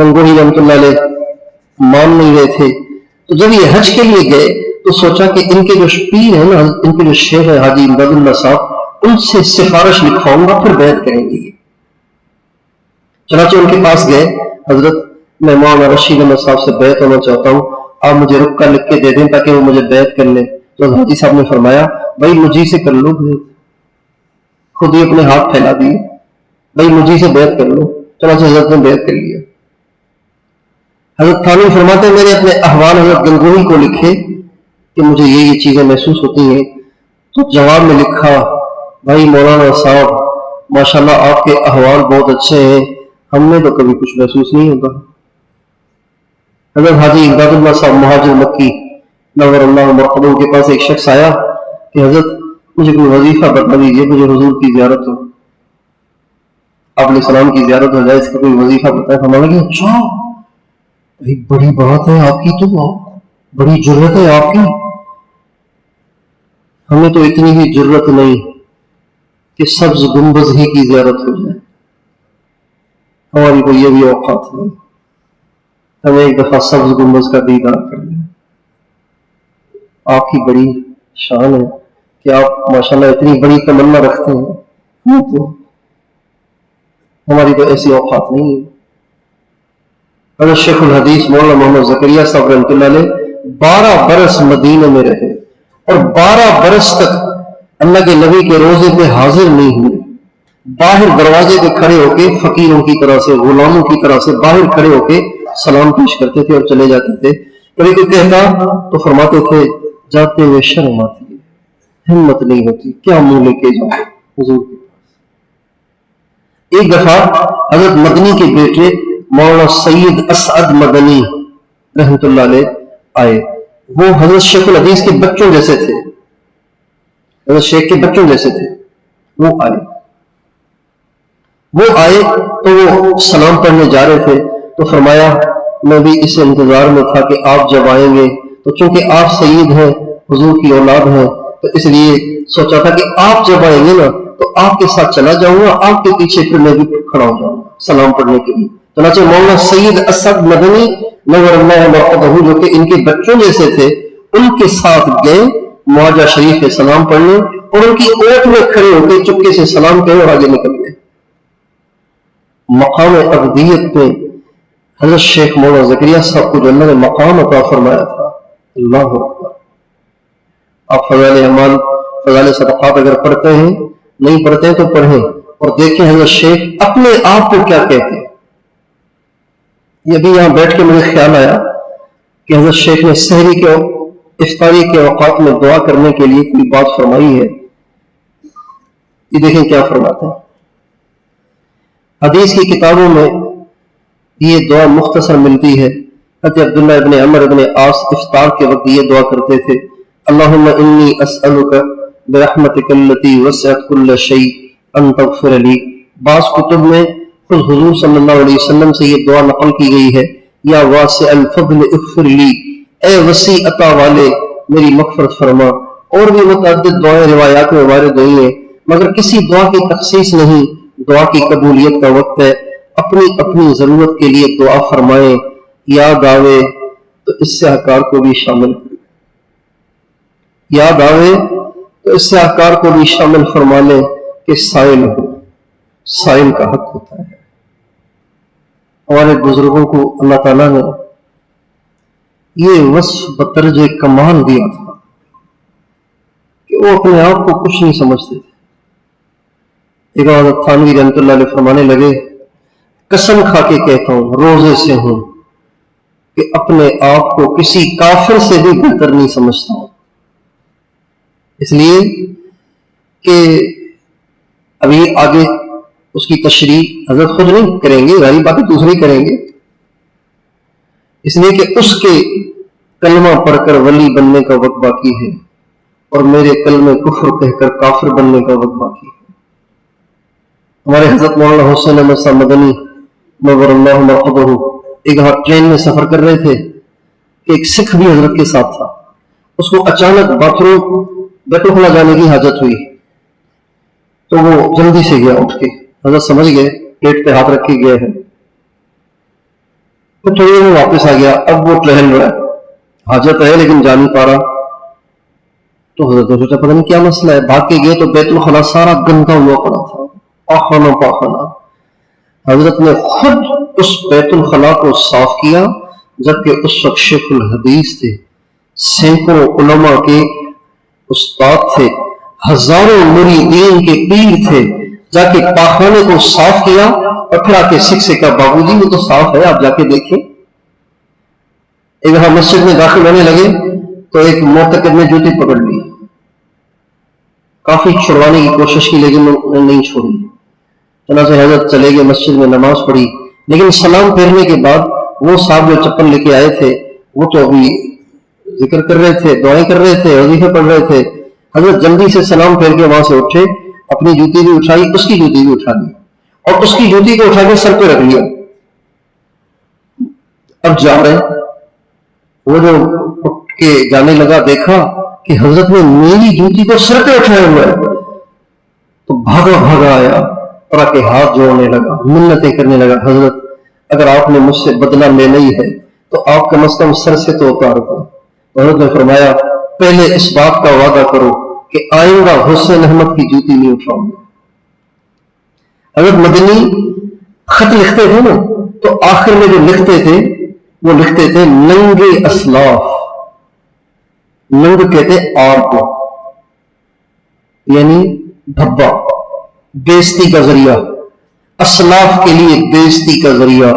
گنگوہی رحمۃ اللہ علیہ مان نہیں رہے تھے۔ تو جب یہ حج کے لیے گئے تو سوچا کہ ان کے جو پیر ہیں نا، ان کے جو شیخ ہے حاجی امداد اللہ صاحب، ان سے سفارش لکھواؤں گا، پھر بیعت کریں گے۔ چنانچہ ان کے پاس گئے، حضرت میں مولانا رشید احمد صاحب سے بیعت ہونا چاہتا ہوں، آپ مجھے رکا لکھ کے دے دیں تاکہ وہ مجھے بیعت کر لیں۔ تو حاجی صاحب نے فرمایا بھائی مجھے سے کر لو بیعت، خود ہی اپنے ہاتھ پھیلا دیے، بھائی مجھے سے بیعت کر لو۔ چنانچہ حضرت نے بیعت کر لیا۔ حضرت تھانوی فرماتے ہیں میرے اپنے احوال حضرت گنگوہی کو لکھے کہ مجھے یہ چیزیں محسوس ہوتی ہیں، تو جواب میں لکھا بھائی مولانا صاحب ماشاءاللہ آپ کے احوال بہت اچھے ہیں، ہم نے تو کبھی کچھ محسوس نہیں ہوتا۔ حضرت حاجی امداد اللہ صاحب مہاجر مکی نور اللہ مرحبا کے پاس ایک شخص آیا کہ حضرت مجھے کوئی وظیفہ بتا دیجیے، مجھے حضور کی زیارت ہو، آپ علیہ السلام کی زیارت ہو جائے، اس کا کوئی وظیفہ بتائے۔ ہمارا کہ اچھا بھائی بڑی بات ہے آپ کی، تو بڑی جرت ہے آپ کی، ہمیں تو اتنی بھی جرت نہیں کہ سبز گنبد ہی کی زیارت ہو جائے، ہماری کو یہ بھی اوقات نہیں، ہمیں ایک دفعہ سبز گنبد کا دیدار کر لیں۔ آپ کی بڑی شان ہے کہ آپ ماشاءاللہ اتنی بڑی تمنا رکھتے ہیں، تو ہماری تو ایسی اوقات نہیں ہے۔ حضرت شیخ الحدیث مولانا محمد زکریا صاحب رحمۃ اللہ علیہ 12 برس مدینہ میں رہے اور 12 برس تک اللہ کے نبی کے روزے پہ حاضر نہیں ہوئے، باہر دروازے پہ کھڑے ہو کے فقیروں کی طرح سے، غلاموں کی طرح سے باہر کھڑے ہو کے سلام پیش کرتے تھے اور چلے جاتے تھے۔ کبھی کوئی کہتا تو فرماتے تھے جاتے ہوئے شرم آتی ہے، ہمت نہیں ہوتی، کیا منہ لے کے جاؤ حضور کے پاس۔ ایک دفعہ حضرت مدنی کے بیٹے مولانا سید اسعد مدنی رحمۃ اللہ علیہ آئے، وہ حضرت شیخ الحدیث کے بچوں جیسے تھے، حضرت شیخ کے بچوں جیسے تھے۔ وہ آئے تو وہ سلام پڑھنے جا رہے تھے، تو فرمایا میں بھی اس انتظار میں تھا کہ آپ جب آئیں گے، تو چونکہ آپ سید ہیں، حضور کی اولاد ہیں، تو اس لیے سوچا تھا کہ آپ جب آئیں گے نا تو آپ کے ساتھ چلا جاؤں گا، آپ کے پیچھے پھر میں بھی کھڑا ہو جاؤں گا سلام پڑھنے کے لیے۔ چنانچہ مولانا سید اسد مدنی نور اللہ مرحبا جو کہ ان کے بچوں جیسے تھے، ان کے ساتھ گئے معاجہ شریف میں سلام پڑھنے، اور ان کی اوٹ میں کھڑے ہو کے چپکے سے سلام کہے اور آگے نکل گئے۔ مقام ابدیت میں حضرت شیخ مولانا زکریا صاحب کو جو اللہ نے مقام عطا فرمایا تھا، اللہ اکبر۔ آپ فضائل اعمال فضائل صدقات اگر پڑھتے ہیں، نہیں پڑھتے ہیں تو پڑھیں اور دیکھیں حضرت شیخ اپنے آپ کو کیا کہتے ہیں۔ یہ بھی یہاں بیٹھ کے مجھے خیال آیا کہ حضرت شیخ نے سحری کے افطاری کے اوقات میں دعا کرنے کے لیے کوئی بات فرمائی ہے، یہ دیکھیں کیا فرماتے ہیں۔ حدیث کی کتابوں میں یہ دعا مختصر ملتی ہے۔ حضرت عبداللہ ابن عمر ابن عاص افطار کے وقت یہ دعا کرتے تھے، اللہم انی اسألک برحمتک التی وسعت کل شیء ان تغفر لی۔ بعض کتب میں خود حضور صلی اللہ علیہ وسلم سے یہ دعا نقل کی گئی ہے، یا واسع الفضل اغفر لی، اے وسیع عطا والے میری مغفرت فرما۔ اور بھی متعدد دعائیں روایات میں وارد ہوئی ہیں، مگر کسی دعا کی تخصیص نہیں۔ دعا کی قبولیت کا وقت ہے، اپنی اپنی ضرورت کے لیے دعا فرمائیں، یاد آوے تو اس سے احکار کو بھی شامل کریں، یاد آوے تو اس سے احکار کو بھی شامل فرما لیں کہ سائل ہو، سائل کا حق ہوتا ہے۔ ہمارے بزرگوں کو اللہ تعالیٰ نے یہ وصف بطرج کمال دیا تھا کہ وہ اپنے آپ کو کچھ نہیں سمجھتے تھے۔ ایک حضرت تھانوی رحمۃ اللہ علیہ فرمانے لگے، قسم کھا کے کہتا ہوں، روزے سے ہوں، کہ اپنے آپ کو کسی کافر سے بھی بہتر نہیں سمجھتا ہوں، اس لیے کہ ابھی آگے اس کی تشریح حضرت خود نہیں کریں گے، ظاہری باتیں دوسرے کریں گے، اس لیے کہ اس کے کلمہ پڑھ کر ولی بننے کا وقت باقی ہے اور میرے کلمے کفر کہہ کر کافر بننے کا وقت باقی ہے۔ ہمارے حضرت مولانا حسین احمد صاحب مدنی نور اللہ مرحبہ ایک ٹرین میں سفر کر رہے تھے کہ ایک سکھ بھی حضرت کے ساتھ تھا، اس کو اچانک باتھ روم بیت الخلا جانے کی حاجت ہوئی تو وہ جلدی سے گیا اٹھ کے، حضرت سمجھ گئے پیٹ پہ ہاتھ رکھے گئے ہیں، تو تھوڑی دیر میں واپس آ گیا۔ اب وہ ٹہل رہا ہے، حاجت ہے لیکن جا نہیں پا رہا، تو حضرت نے سوچا پتہ نہیں کیا مسئلہ ہے، بھاگ کے گئے تو بیت الخلا سارا گندا ہوا پڑا تھا، پاخانہ پاخانہ۔ حضرت نے خود اس بیت الخلا کو صاف کیا، جبکہ اس وقت شیخ الحدیث تھے، سینکڑوں علماء کے استاد تھے، ہزاروں مریدین کے پیر تھے، جا کے پاخانے کو صاف کیا اور پھر آ کے سکھ سے کہا بابو جی وہ تو صاف ہے، آپ جا کے دیکھیں۔ ایک دفعہ مسجد میں داخل ہونے لگے تو ایک معتقد نے جوتی پکڑ لی، کافی چھڑوانے کی کوشش کی لیکن نہیں چھوڑی، چنانچہ حضرت چلے گئے، مسجد میں نماز پڑھی، لیکن سلام پھیرنے کے بعد وہ صاحب جو چپل لے کے آئے تھے وہ تو ابھی ذکر کر رہے تھے، دعائیں کر رہے تھے، وظیفے پڑھ رہے تھے۔ حضرت جلدی سے سلام پھیر کے وہاں سے اٹھے، اپنی جوتی بھی اٹھائی، اس کی جوتی بھی اٹھا لی اور اس کی جوتی کو اٹھا کے سر پہ رکھ لیا۔ اب جا رہے، وہ جو اٹھ کے جانے لگا دیکھا کہ حضرت نے میری جوتی کو سر پہ اٹھایا ہوا ہے، تو بھاگا بھاگا آیا اور آ کے ہاتھ جوڑنے لگا، منتیں کرنے لگا، حضرت اگر آپ نے مجھ سے بدلہ لینا ہی ہے تو آپ کم از کم سر سے تو اتار دو۔ حضرت نے فرمایا پہلے اس بات کا وعدہ کرو کہ آئندہ حسین احمد کی جوتی نہیں اٹھاؤں گا۔ حضرت مدنی خط لکھتے تھے نا، تو آخر میں جو لکھتے تھے وہ لکھتے تھے ننگے اسلاف، ننگ کہتے آر کو، یعنی دھبا، بےزتی کا ذریعہ، اسلاف کے لیے بےزتی کا ذریعہ،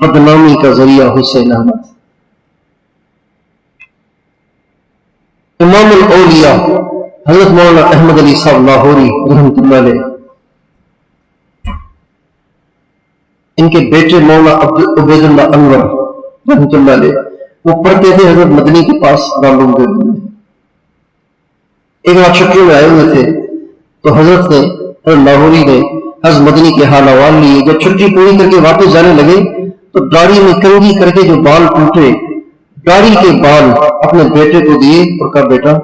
بدنامی کا ذریعہ حسین احمد۔ امام الاولیاء حضرت مولانا احمد علی صاحب لاہوری رحمۃ اللہ علیہ، ان کے بیٹے مولانا عبید اللہ انور رحمۃ اللہ علیہ، وہ پڑھتے تھے حضرت مدنی کے پاس دارالعلوم دیوبند میں۔ ایک بار چھٹیوں میں آئے ہوئے تھے تو حضرت نے حضرت لاہوری نے حضرت مدنی کے حال احوال لیے۔ جب چھٹی پوری کر کے واپس جانے لگے تو داڑھی میں کنگھی کر کے جو بال ٹوٹے، داڑھی کے بال اپنے بیٹے کو دیے اور کہا بیٹا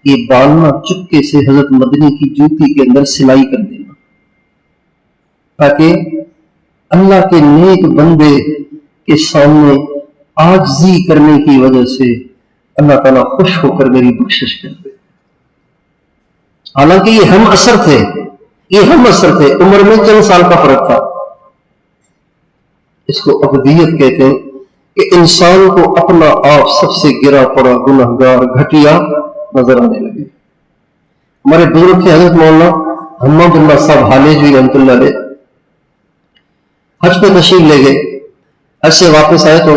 یہ بال نہ چپکے سے حضرت مدنی کی جوتی کے اندر سلائی کر دینا، تاکہ اللہ کے نیک بندے کے سامنے عاجزی کرنے کی وجہ سے اللہ تعالیٰ خوش ہو کر میری بخشش کر دے۔ حالانکہ یہ ہم اثر تھے، یہ ہم اثر تھے، عمر میں چند سال کا فرق تھا۔ اس کو ابدیت کہتے ہیں کہ انسان کو اپنا آپ سب سے گرا پڑا گنہگار گھٹیا نظر آنے لگے۔ ہمارے بزرگ تھے حضرت مولانا حماد اللہ صاحب حالیجوی رحمۃ اللہ علیہ، حج پہ تشریف لے گئے، حج سے واپس آئے تو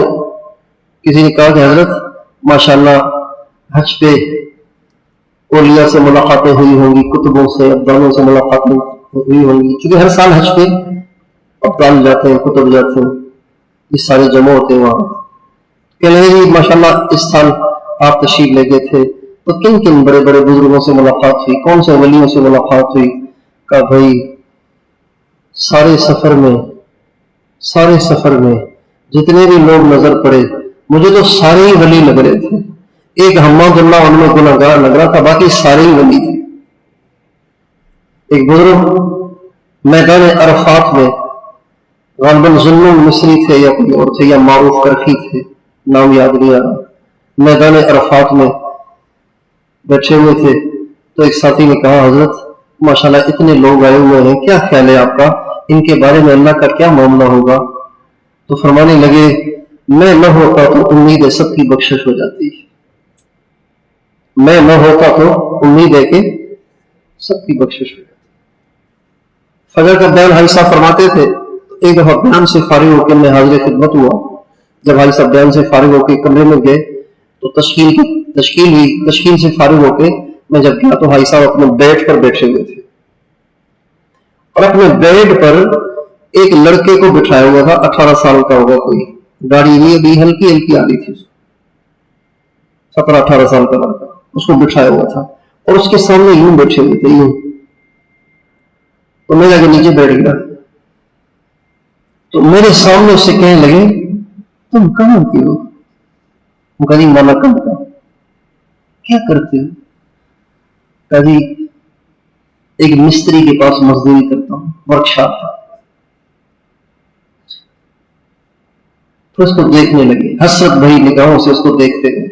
کسی نے کہا کہ حضرت ماشاءاللہ حج پہ اولیاء سے ملاقاتیں ہوئی ہوں گی، کتبوں سے ابدالوں سے ملاقاتیں ہوئی ہوں گی، کیونکہ ہر سال حج پہ ابدال جاتے ہیں، کتب جاتے ہیں، یہ سارے جمع ہوتے ہیں وہاں۔ کہنے لگے جی ماشاءاللہ اس سال آپ تشریف لے گئے تھے تو کن کن بڑے بڑے بزرگوں سے ملاقات ہوئی، کون سے ولیوں سے ملاقات ہوئی؟ کہا بھائی سارے سفر میں جتنے بھی لوگ نظر پڑے مجھے تو سارے ہی ولی لگ رہے تھے، ایک حماد اللہ ان میں گناہگار لگ رہا تھا، باقی سارے ہی ولی تھے۔ ایک بزرگ میدان عرفات میں غالباً ظلم مصری تھے یا کوئی اور تھے یا معروف کرخی تھے، نام یاد نہیں آ رہا، میدان عرفات میں بیٹھے ہوئے تھے تو ایک ساتھی نے کہا حضرت ماشاءاللہ اتنے لوگ آئے ہوئے ہیں، کیا خیال ہے آپ کا، ان کے بارے میں اللہ کا کیا معاملہ ہوگا؟ تو فرمانے لگے میں نہ ہوتا تو امید ہے سب کی بخشش ہو جاتی، میں نہ ہوتا تو امید ہے کہ سب کی بخشش ہو جاتی۔ فجر کا بیان حاجی صاحب فرماتے تھے، ایک دفعہ بیان سے فارغ ہو کے میں حاضر خدمت ہوا، جب حاجی صاحب بیان سے فارغ ہو کے کمرے میں گئے تو تشکیل سے فارغ ہو کے میں جب گیا تو حاجی صاحب اپنے بیٹھ پر بیٹھے ہوئے تھے اور اپنے بیڈ پر ایک لڑکے کو بٹھایا ہوا تھا, 18 سال کا ہوگا کوئی, گاڑی نہیں ابھی ہلکی ہلکی آ رہی تھی, 17-18 سال کا لڑکا, اس کو بٹھایا ہوا تھا اور اس کے سامنے یوں بیٹھے ہوئے تھے یوں. تو میں جا کے نیچے بیٹھ گیا, تو میرے سامنے اس سے کہنے لگے تم کہاں کے ہو؟ کہا جی مانا کہاں کا. کیا کرتے ہو؟ کہا جی ایک مستری کے پاس مزدوری کرتا ہوں, ورک شاپ. پھر اس کو دیکھنے لگے, حسرت بھری نگاہوں سے اس کو دیکھتے گئے.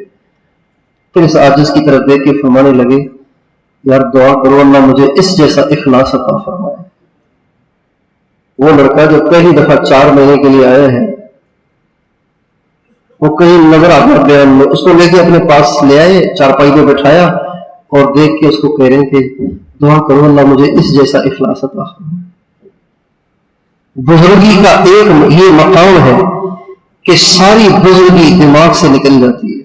پھر اس عاجز کی طرف دیکھ کے فرمانے لگے یار دعا کرو اللہ مجھے اس جیسا اخلاص عطا فرمائے. وہ لڑکا جو پہلی دفعہ 4 مہینے کے لیے آیا ہے, وہ کہیں نظر آتا بیان میں, اس کو لے کے اپنے پاس لے آئے, چارپائی پہ بٹھایا اور دیکھ کے اس کو کہہ رہے تھے دعا کرو اللہ مجھے اس جیسا اخلاص عطا فرمائے. بزرگی کا ایک یہ مقام ہے کہ ساری بزرگی دماغ سے نکل جاتی ہے.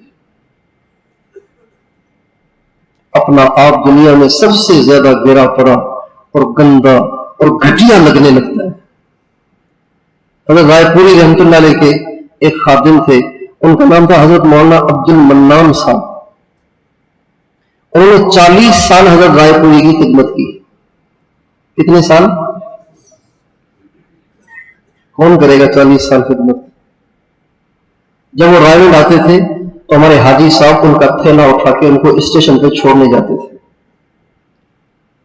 اپنا آپ دنیا میں سب سے زیادہ گرا پڑا اور گندا اور گھٹیا لگنے لگتا ہے. حضرت رائے پوری رحمۃ اللہ علیہ کے ایک خادم تھے, ان کا نام تھا حضرت مولانا عبد المنان صاحب. انہوں نے 40 سال حضرت رائے پوری کی خدمت کی. کتنے سال؟ کون کرے گا 40 سال خدمت؟ جب وہ رائے آتے تھے تو ہمارے حاجی صاحب ان کا تھیلا اٹھا کے ان کو اسٹیشن پہ چھوڑنے جاتے تھے.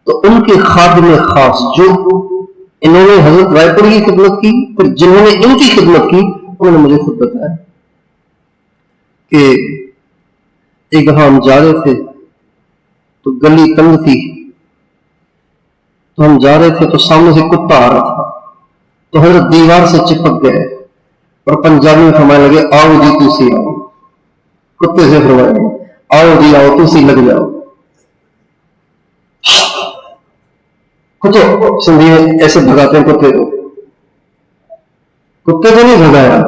تو ان کے خادم خاص جو انہوں نے حضرت رائے پوری کی خدمت کی, پھر جنہوں نے ان کی خدمت کی, انہوں نے مجھے خود بتایا کہ ایک دفعہ ہم جا رہے تھے تو گلی تنگ تھی, تو ہم جا رہے تھے تو سامنے سے کتا آ رہا تھا, تو حضرت دیوار سے چپک گئے اور پنجابی میں فرمانے لگے آؤ جی تسی آؤ. کتے سے فرمایا آؤ جی آؤ تسی لگ جاؤ. کچھ سندھی ایسے بھگاتے ہیں کتے کو, کتے کو نہیں بھگایا,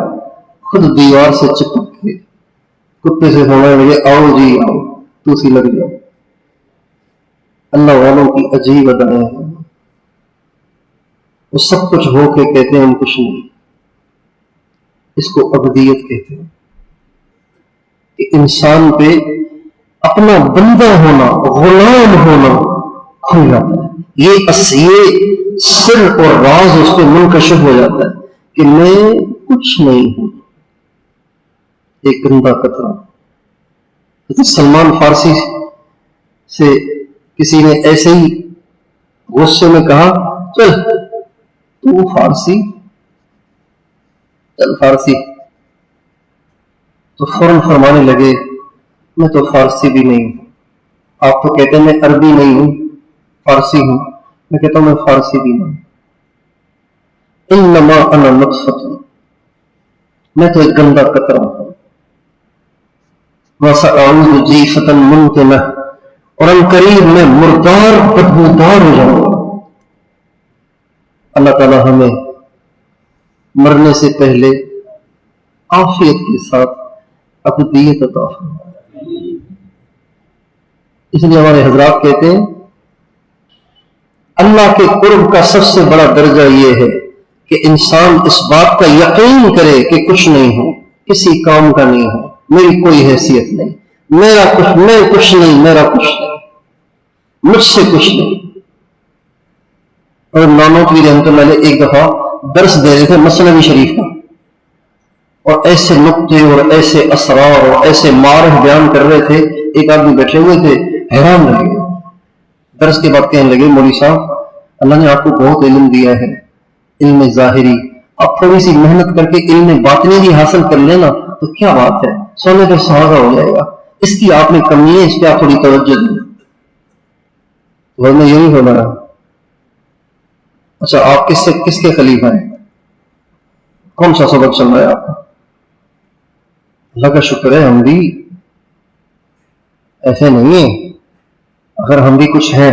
خود دیوار سے چپک کے کتے سے فرمانے لگے آؤ جی آؤ تسی لگ جاؤ. اللہ والوں کی عجیب ادائیں ہیں, وہ سب کچھ ہو کے کہتے ہیں ہم کچھ نہیں. اس کو ابدیت کہتے ہیں کہ انسان پہ اپنا بندہ ہونا, غلام ہونا کھل جاتا ہے. یہ سر اور راز اس پہ منکشف ہو جاتا ہے کہ میں کچھ نہیں ہوں, ایک گندا قطرہ. سلمان فارسی سے کسی نے ایسے ہی غصے میں کہا چل تو فارسی, چل فارسی. تو فوراً فرمانے لگے میں تو فارسی بھی نہیں ہوں. آپ تو کہتے ہیں میں عربی نہیں ہوں, فارسی ہوں. میں کہتا ہوں میں فارسی بھی نہیں. انما انا نطفۃ, میں تو ایک گندا قطرہ ہوں. وَسَأَعُودُ جِيفَةً مُنْتِنَةً, اور ان قریب میں مردار بدبودار ہو جاؤں گا. اللہ تعالی ہمیں مرنے سے پہلے عافیت کے ساتھ ابدیت عطا فرمائے. اس لیے ہمارے حضرات کہتے ہیں اللہ کے قرب کا سب سے بڑا درجہ یہ ہے کہ انسان اس بات کا یقین کرے کہ کچھ نہیں ہو, کسی کام کا نہیں ہو, میری کوئی حیثیت نہیں, میں کچھ نہیں, میرا کچھ نہیں, مجھ سے کچھ نہیں. اور نانوتوی رحمۃ اللہ علیہ ایک دفعہ درس دے رہے تھے مسلم شریف کا, اور ایسے نقطے اور ایسے اسرار اور ایسے معارف بیان کر رہے تھے. ایک آدمی بیٹھے ہوئے تھے, حیران رہ گئے. درس کے بعد کہنے لگے مولوی صاحب اللہ نے آپ کو بہت علم دیا ہے, علم ظاہری, آپ تھوڑی سی محنت کر کے علم باطنی بھی حاصل کر لینا تو کیا بات ہے, سونے پہ سہاگا ہو جائے گا. اس کی آپ میں کمی ہے, اس پہ آپ تھوڑی توجہ دیں. گھر میں یہی ہونا رہا. اچھا آپ کس کے خلیفہ ہیں؟ کون سا سبق چل رہا ہے آپ کا؟ اللہ کا شکر ہے ہم بھی ایسے نہیں ہیں. اگر ہم بھی کچھ ہیں,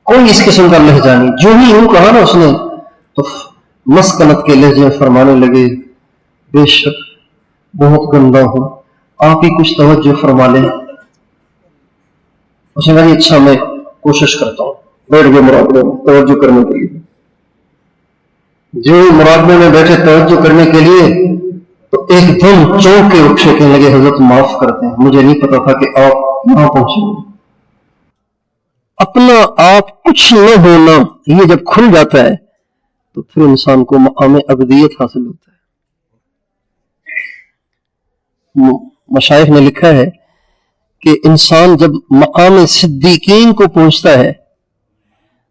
کوئی اس قسم کا لہجہ نہیں. جو ہی یوں کہا نا اس نے تو مسکنت کے لہجے فرمانے لگے بے شک بہت گندا ہوں, آپ ہی کچھ توجہ فرما لیں. اس نے کہا اچھا میں کوشش کرتا ہوں. بیٹھ گئے مراقبے میں توجہ کرنے کے لیے. جو مراقبے میں بیٹھے توجہ کرنے کے لیے تو ایک دم چونک کے اٹھے کہنے لگے حضرت معاف کرتے ہیں، مجھے نہیں پتا تھا کہ آپ یہاں پہنچے. اپنا آپ کچھ نہ ہونا یہ جب کھل جاتا ہے تو پھر انسان کو مقام ابدیت حاصل ہوتا ہے. مشائخ نے لکھا ہے کہ انسان جب مقام صدیقین کو پہنچتا ہے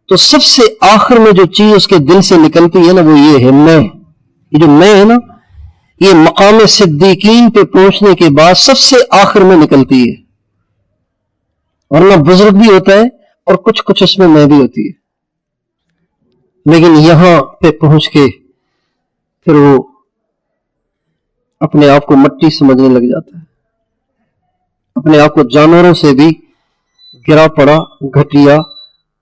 تو سب سے آخر میں جو چیز اس کے دل سے نکلتی ہے نا وہ یہ ہے میں. یہ جو میں ہے نا یہ مقام صدیقین پہ پہنچنے کے بعد سب سے آخر میں نکلتی ہے. ورنہ بزرگ بھی ہوتا ہے اور کچھ کچھ اس میں بھی ہوتی ہے، لیکن یہاں پہ پہنچ کے پھر وہ اپنے آپ کو مٹی سمجھنے لگ جاتا ہے، اپنے آپ کو جانوروں سے بھی گرا پڑا گھٹیا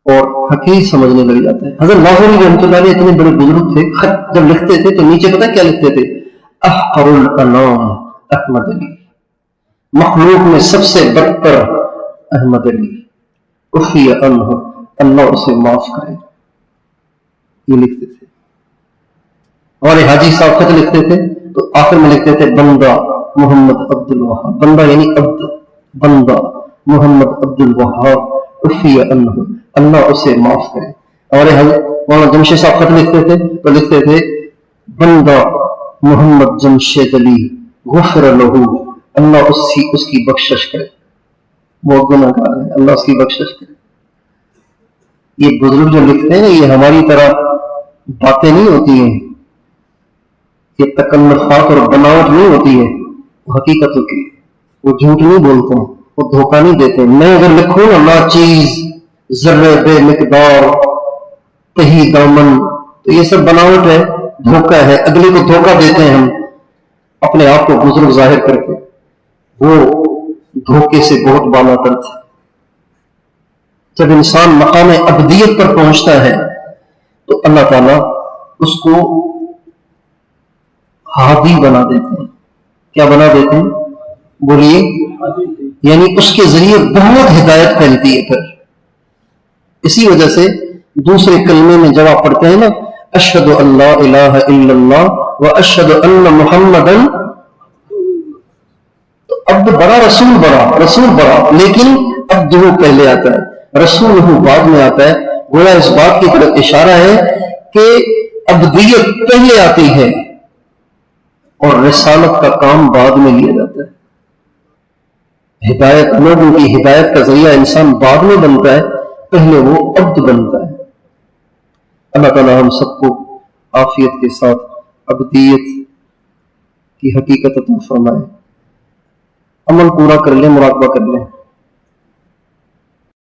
اور حقیر سمجھنے لگ جاتا ہے. حضرت لاہوری رحمۃ اللہ علیہ اتنے بڑے بزرگ تھے، خط جب لکھتے تھے تو نیچے پتہ کیا لکھتے تھے؟ احقر الانام احمد علی، مخلوق میں سب سے بدتر احمد علی، عفی عنہ، اللہ اسے معاف کرے. یہ لکھتے تھے. اور حاجی صاحب خط لکھتے تھے تو آخر میں لکھتے تھے بندہ محمد عبد الوہاب، بندہ یعنی عبد، بندہ محمد عبد الوہاب عفی عنہ، اللہ اسے معاف کرے. اور مولانا جمشید صاحب خط لکھتے تھے تو لکھتے تھے بندہ محمد جمشید علی غفر لہ، اللہ اس کی بخشش کرے، وہ گناہگار ہے اللہ اس کی بخشش کرے. یہ بزرگ جو لکھتے ہیں یہ ہماری طرح باتیں نہیں ہوتی ہیں، یہ تکلفات اور بناوٹ نہیں ہوتی ہے، وہ حقیقت ہوتی ہے. وہ جھوٹ نہیں بولتے ہیں، وہ دھوکہ نہیں دیتے. میں اگر لکھوں نا ناچیز ذرے بے مقدار تہی دامن تو یہ سب بناوٹ ہے، دھوکہ ہے، اگلے کو دھوکہ دیتے ہیں ہم اپنے آپ کو بزرگ ظاہر کر کے. وہ دھوکے سے بہت بالا تر تھے. جب انسان مقام ابدیت پر پہنچتا ہے تو اللہ تعالیٰ اس کو ہادی بنا دیتے ہیں. کیا بنا دیتے ہیں؟ بولیے. یعنی اس کے ذریعے بہت ہدایت پھیلتی ہے. پھر اسی وجہ سے دوسرے کلمے میں جب آپ پڑھتے ہیں نا اشہد ان لا الہ الا اللہ و اشہد ان محمدن، تو عبد بڑا رسول بڑا، رسول بڑا، لیکن عبدہ پہلے آتا ہے، رسول بعد میں آتا ہے. گویا اس بات کی طرف اشارہ ہے کہ عبدیت پہلے آتی ہے اور رسالت کا کام بعد میں لیا جاتا ہے. ہدایت، لوگوں کی ہدایت کا ذریعہ انسان بعد میں بنتا ہے، پہلے وہ عبد بنتا ہے. اللہ تعالیٰ ہم سب کو عافیت کے ساتھ عبدیت کی حقیقت عطا فرمائے. عمل پورا کر لیں، مراقبہ کر لیں.